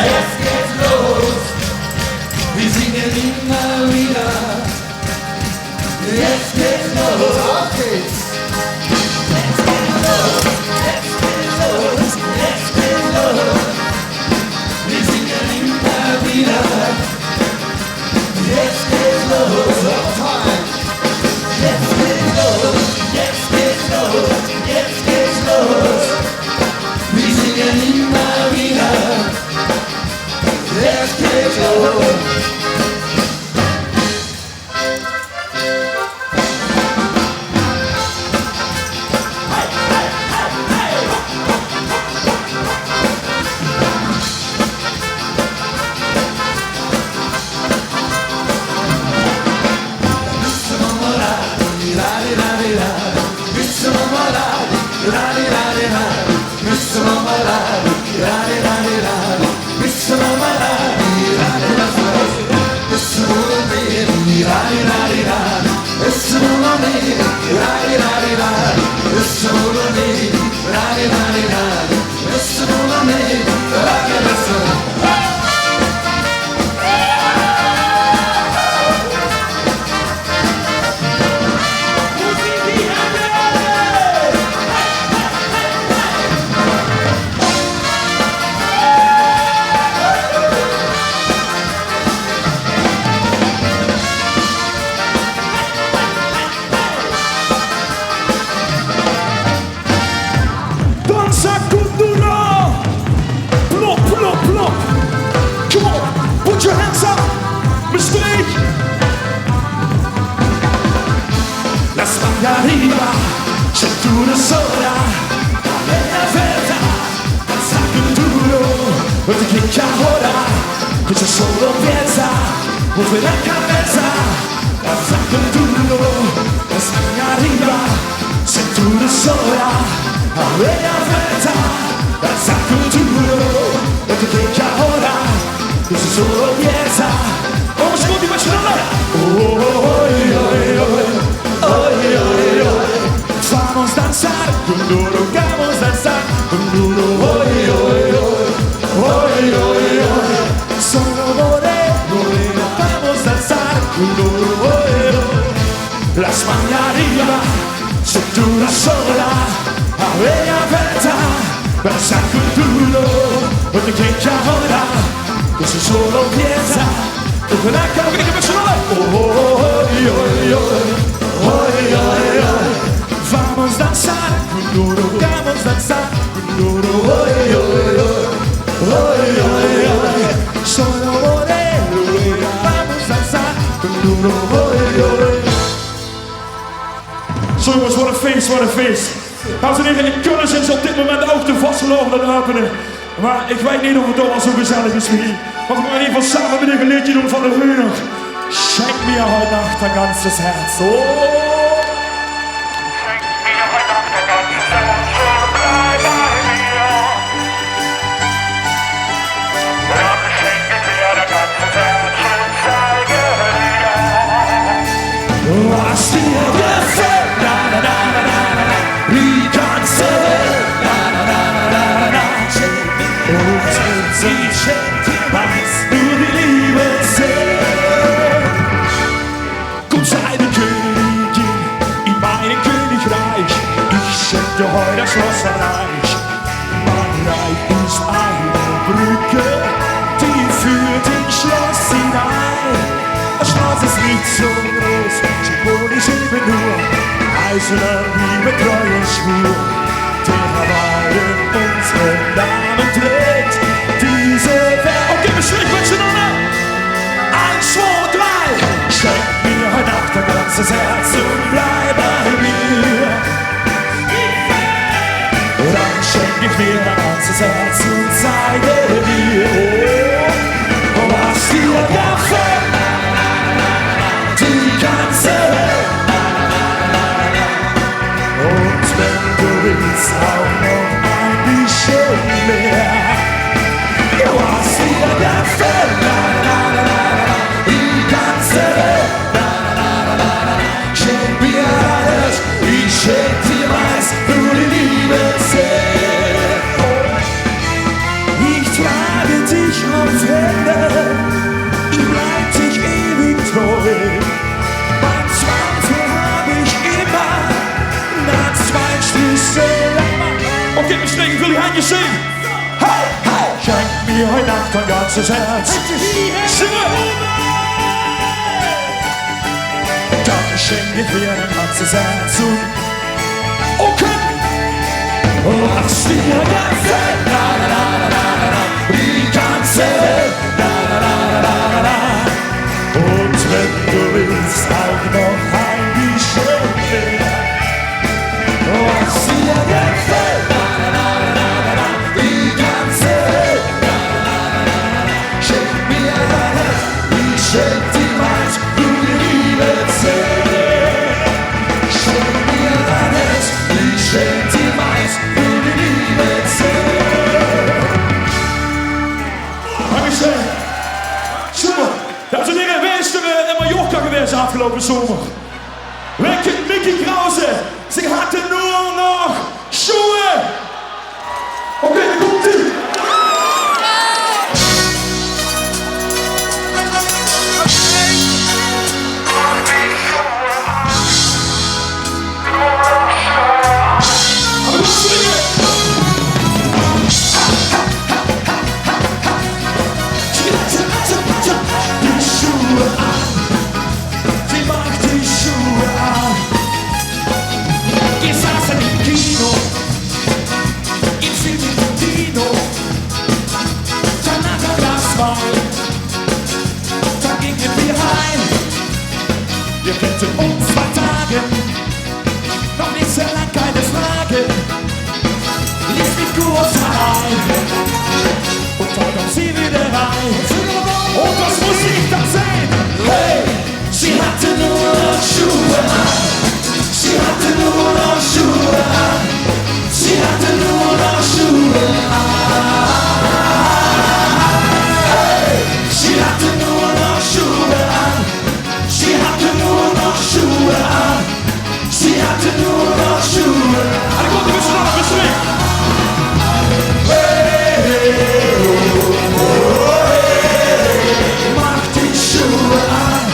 Jetzt geht's los, wir singen immer wieder. Jetzt geht's los, auf geht's. Jetzt geht's los, jetzt geht's los, jetzt geht's los. Wir singen immer wieder. Jetzt geht's los, auf time. Jetzt geht's los, jetzt geht's los, jetzt geht's los. Wir singen immer wieder. Jetzt geht's los. Zo jongens, wat een feest, wat een feest. Dames en heren, in Kullen is op dit moment ook de vastlopende openen. Maar ik weet niet of het toch al zo gezellig is wie. Want we gaan in ieder geval samen met een liedje doen van de Hühner. Schenk mir heute Nacht dein ganzes Herz. Oh. Schenk mir heute Nacht dein ganzes Herz und bleib bei mir. Dann schenke dir dein ganzes Herz und zeige dir, was dir gefällt. Na na na na na na, wie kannst du? Na na na na na na, und sie schenkt dir was, nur die Liebe zählt. Komm, sei die Königin in meinem Königreich. Ich schenk dir heute das Schlosserreich. Mein Reich ist eine Brücke, die führt ins Schloss hinein. Das Schloss ist nicht so groß, symbolisch eben nur eiserne Liebe, treue Schwur. Der beiden unseren Namen trägt diese Welt. Okay, wir schwingen miteinander. 1, 2, 3. Schenk mir heute Nacht dein ganzes Herz und bleib bei mir. Dann schenk ich dir dein ganzes Herz und zeige dir, was dir gefällt. Die ganze Welt. Und wenn du willst, auch noch ein bisschen mehr. Was dir gefällt. Die ganze Welt. Schenk mir alles, ich schenk dir meins, nur die Liebe zählt. Ich trage dich auf Händen, ich bleib dich ewig treu. Mein Zweifel habe ich immer, nach zwei Schlüssel. Okay, wir stehen, ich will die Hände singen. Hey, hey, schenk mir heute Nacht dein ganzes Herz. Singe! Dann schenk ich dir dein ganzes Herz und okay! Was dir gefällt, la la la la la la, die ganze Welt, la la la la la la. Und wenn du willst, auch noch ein bisschen mehr. Was dir gefällt, la la la la la la, die ganze Welt, la la la la la. Schenk mir dein Herz, ich schenk dir meins, du die Liebe zählst. Schenk mir dein Herz, ich schenk dir meins, du die Liebe zählst. Dankeschön. Super. Dames en heren, wer ist in Mallorca gewesen afgelopen Sommer? Wer kennt Mickey Krause? Sie hatte nur noch Schuhe. Okay, da kommt sie. Aber du schwingen. Die Schuhe an. Sie macht die Schuhe an. Wir saßen im Kino, im Film im Kino. Danach ein Glas Wein, dann gingen wir heim. Wir fetten um 2 Tage, noch nicht sehr lang, keine Frage. Ließ mich kurz allein und dann kommt sie wieder rein. Und was muss ich dann sehen? Hey, sie hatte nur noch Schuhe an. Sie hatte nur noch Schuhe an. Sie hatte nur noch Schuhe an. Hey, sie hatte nur noch Schuhe an. Sie hatte nur noch Schuhe an. Sie hatte nur noch Schuhe an. Alle kommt, wir müssen noch ein bisschen. Mach die Schuhe an,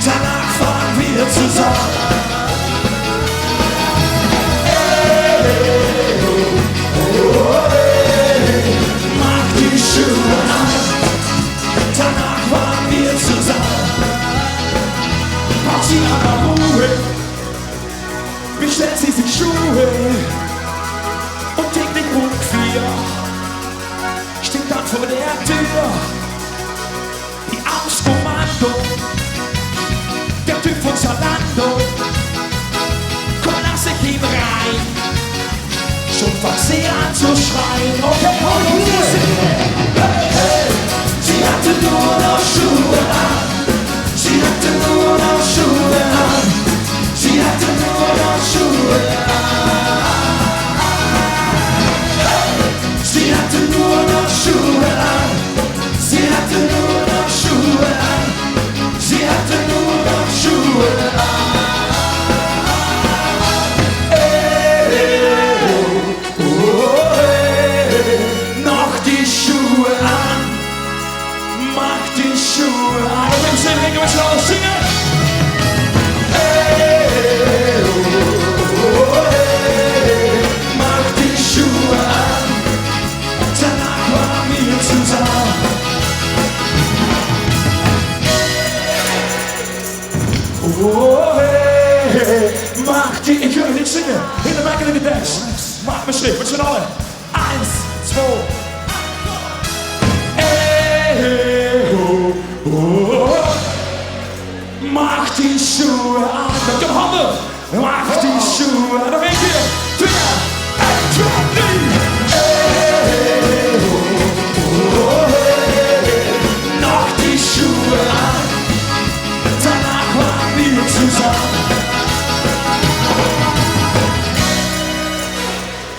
danach fahren wir zusammen. Mach die Schuhe an, danach fahren wir zusammen. Braucht sie aber Ruhe, bestellt sie sich Schuhe und legt den Punkt 4. Steht dann vor der Tür, die Auskommando, der Typ von Zalando. Komm, lass ich ihn rein, schon fang sie an zu schreien. Okay, hol Musik. Hey, hey, sie hatte nur noch Schuhe an. Sie hatte nur noch Schuhe an. Sie hatte nur noch Schuhe an. Sie hatte nur noch Schuhe an. Sie hatte nur noch Schuhe an. Sie hatte nur noch Schuhe an. Noch die Schuhe an. Mach die Schuhe an. Und wir singen, wir müssen alle singen. Mach die Schuhe an. Danach waren wir zusammen. Oh, hey, mach die, ich höre nicht singen. In der Menge in die Dash. Mach mich schräg, wir sind alle. 1, 2. Hey, oh, oh. Mach die Schuhe an. Mit dem Hände. Mach die Schuhe an. Noch ein hier. 4, 1, 2, 3. Hey, oh, oh, hey. Noch die Schuhe an. Danach waren wir zusammen.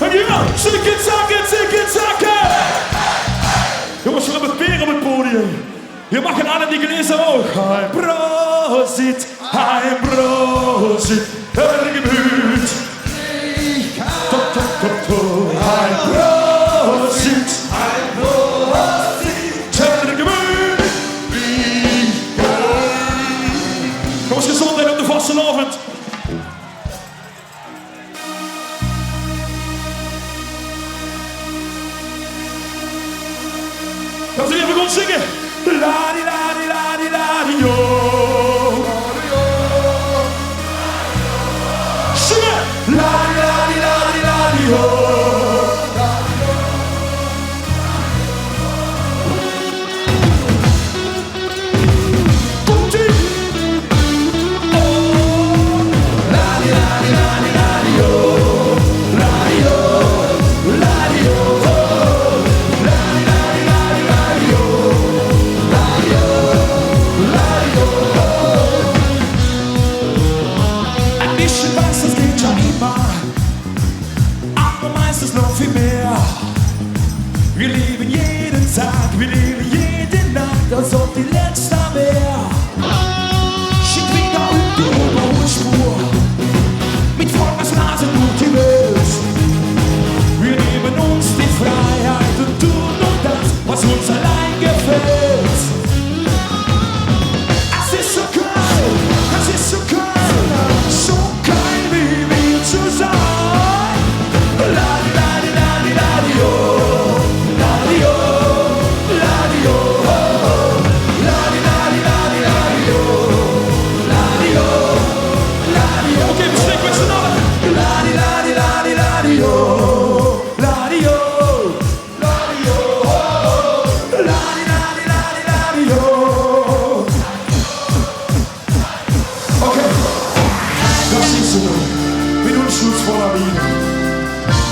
Und ja, zicke, zacke, zicke, zacke. Jongens, we hebben Peer op het podium. Je mag een aan die gelezen ook. Ein Prosit, ein Prosit, ein Gemüt. Ein Prosit, ein Prosit. Kannst du die einfach gut singen? Ladi, ladi, ladi, ladi, yo. Singen! Ladi, ladi, ladi, ladi, yo. Wir leben jeden Tag, wir leben jede Nacht, als ob die letzte wäre. Schick wieder um die Überholspur, mit Vollgasnase durch die Welt. Wir nehmen uns die Freiheit und tun nur das, was uns allein gefällt. Es ist so geil, so geil wie wir zu sein. Ladi, ladi, ladi, ladi, oh.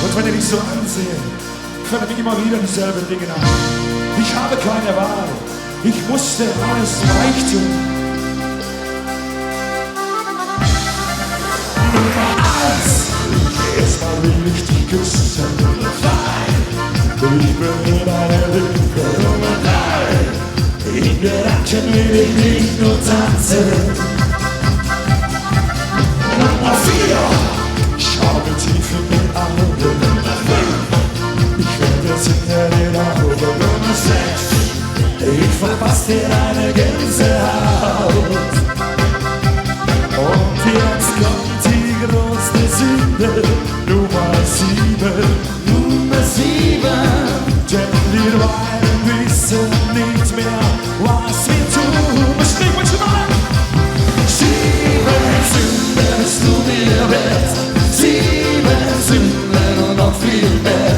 Und wenn ich dich so ansehe, fällt mir immer wieder dieselben Dinge an. Ich habe keine Wahl, ich musste alles beichten. Nummer 1, erstmal will ich dich küssen. Nummer 2, ich bin in deiner Lücke. Nummer 3, in Gedanken will ich nicht nur tanzen. Nummer 4, schau mir tief in die Augen. Ich werde singen in der Augen. Nummer 6, ich verpasse dir eine Gänsehaut. Und jetzt kommt die große Sünde. Nummer 7, denn wir beiden wissen nicht mehr, was wir tun. Sprich mit Schmarrn! 7 Sünden bist du mir wert. 7 Sünden und noch viel mehr.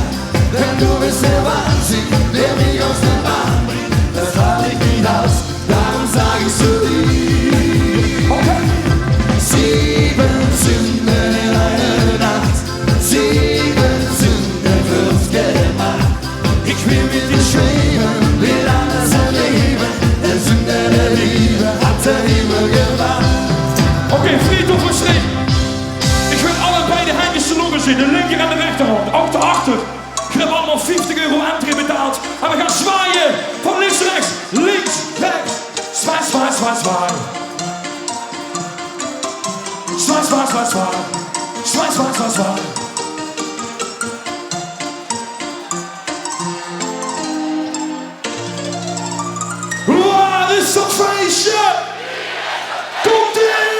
Denn du bist der Wahnsinn, der mich aus der Bahn bringt. Das halte ich nicht aus, darum sag ich zu dir. Okay. 7 Sünden in einer Nacht. 7 Sünden für uns gemacht. Ich will mit dir schweben, will anders erleben. Der Sünder der Liebe hat der Himmel gemacht. Okay, Friedhof und Strich. Ich will alle beide Hände Logen zien, de linker en de rechterhand. Ook daarachter. Ik heb allemaal 50 euro entree betaald. En we gaan zwaaien. Van links naar rechts. Links, rechts. Zwaai, zwaai, zwaai, zwaai. Zwaai, zwaai, zwaai, zwaai. Zwaai, zwaai, zwaai, zwaai. Wow, dit is zo'n feestje. Komt-ie!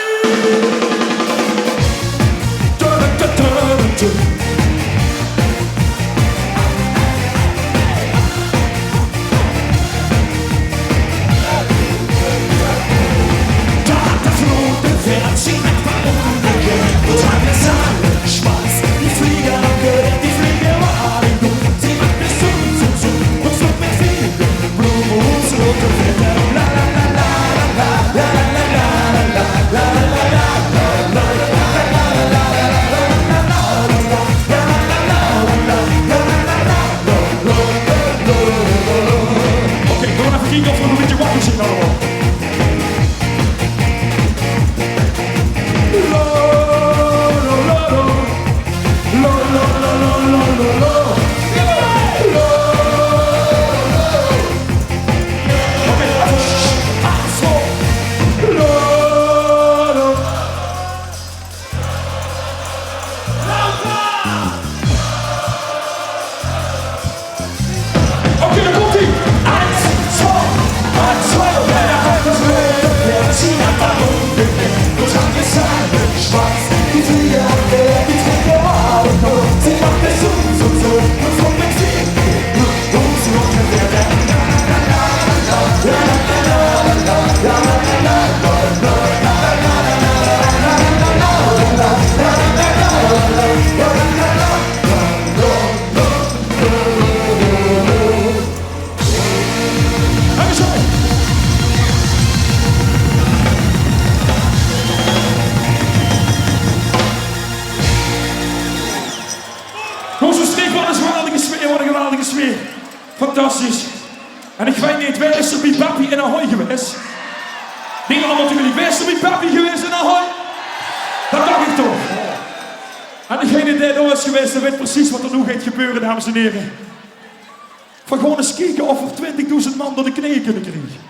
Okay, dan komt ie. 1, 2, 1, 2, zo. Gewoon zo'n streek, wat een geweldige sfeer, wat een geweldige sfeer. Fantastisch. En ik weet niet, waar is er bij Papi in Ahoy geweest? Niet allemaal natuurlijk, waar is er bij Papi geweest in Ahoy? Dat dacht ik toch. En degene die daar is geweest, die weet precies wat er nu gaat gebeuren, dames en heren. Van gewoon eens kijken of we 20.000 man door de knieën kunnen krijgen.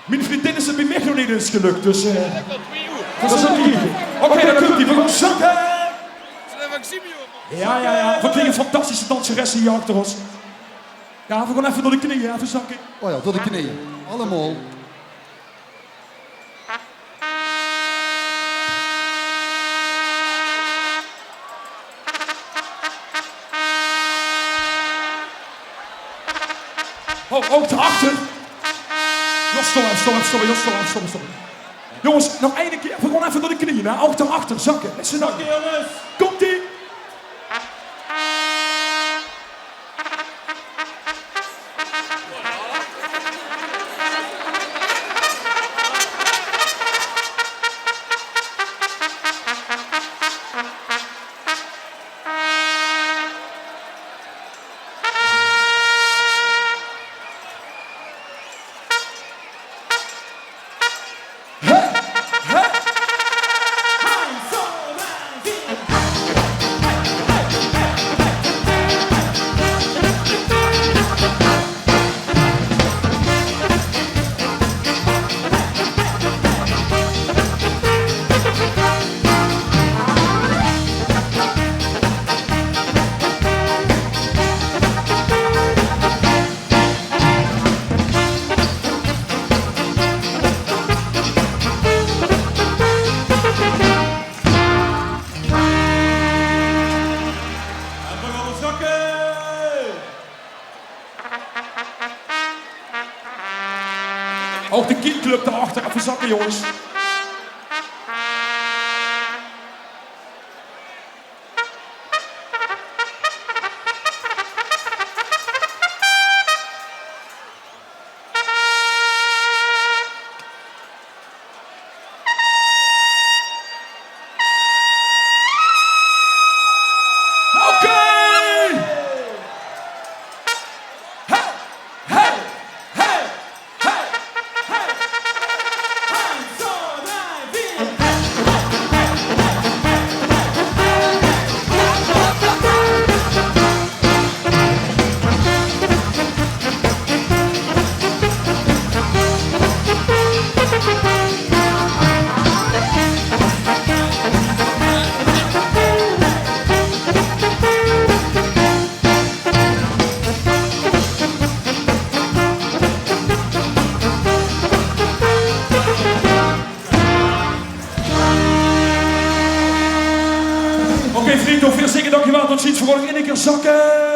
Mijn vriendin is het bij mij nog niet eens gelukt, dus dat is een liefde. Oké, dan komt hij, we gaan zakken. Ja. We kregen fantastische danseressen hier achter ons. Ja, we gaan even door de knieën, even zakken. Oh ja, door de knieën. Allemaal. Oh, daarachter. Stop. Jongens, nog één keer. We gaan even door de knieën, hè. Ook daarachter, zakken. Zakken, jongens. Komt-ie. Ook de kindclub daarachter, even zakken jongens. Oké, vrienden, veel zingen, dankjewel. Tot ziens, vervolg in een keer zakken.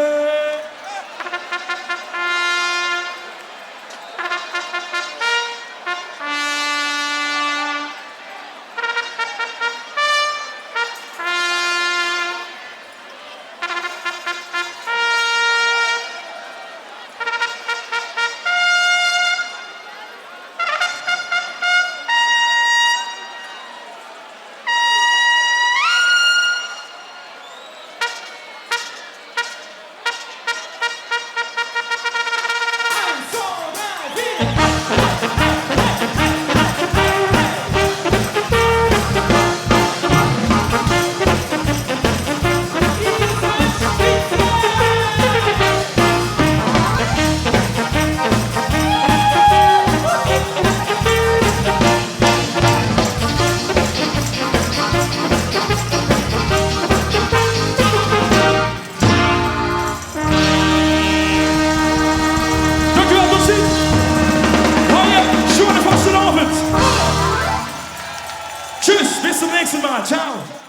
Tschüss, bis zum nächsten Mal. Ciao.